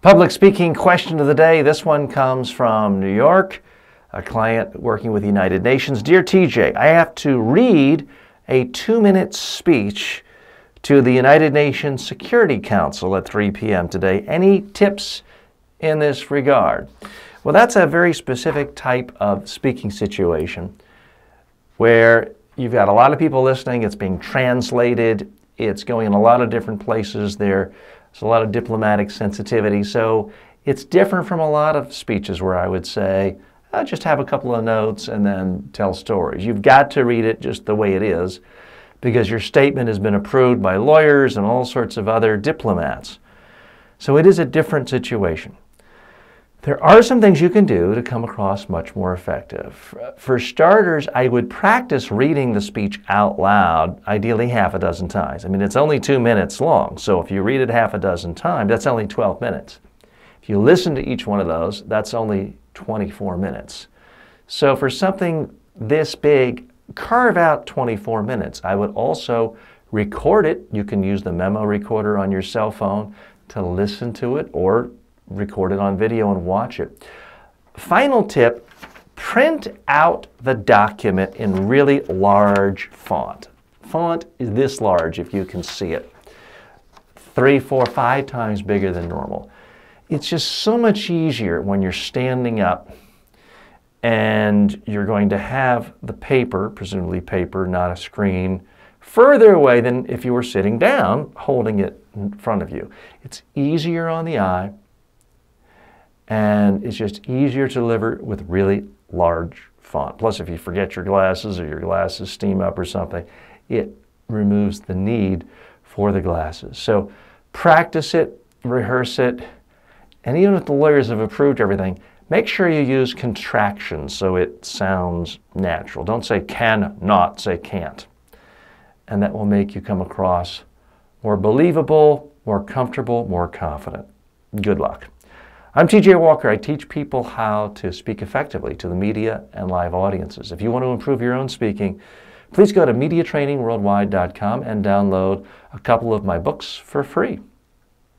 Public speaking question of the day. This one comes from New York, a client working with the United Nations. Dear TJ, I have to read a 2-minute speech to the United Nations Security Council at 3 p.m. today. Any tips in this regard? Well, that's a very specific type of speaking situation where you've got a lot of people listening, it's being translated, it's going in a lot of different places, there's a lot of diplomatic sensitivity, so it's different from a lot of speeches where I would say, just have a couple of notes and then tell stories. You've got to read it just the way it is because your statement has been approved by lawyers and all sorts of other diplomats. So it is a different situation. There are some things you can do to come across much more effective. For starters, I would practice reading the speech out loud, ideally half a dozen times. I mean, it's only 2 minutes long, so if you read it half a dozen times, that's only 12 minutes. If you listen to each one of those, that's only 24 minutes. So for something this big, carve out 24 minutes. I would also record it. You can use the memo recorder on your cell phone to listen to it or record it on video and watch it. Final tip, print out the document in really large font. Font is this large if you can see it. 3, 4, 5 times bigger than normal. It's just so much easier when you're standing up and you're going to have the paper, presumably paper, not a screen, further away than if you were sitting down holding it in front of you. It's easier on the eye and it's just easier to deliver with really large font. Plus, if you forget your glasses or your glasses steam up or something, it removes the need for the glasses. So practice it, rehearse it, and even if the lawyers have approved everything, make sure you use contractions so it sounds natural. Don't say can not, say can't. And that will make you come across more believable, more comfortable, more confident. Good luck. I'm TJ Walker. I teach people how to speak effectively to the media and live audiences. If you want to improve your own speaking, please go to MediaTrainingWorldwide.com and download a couple of my books for free.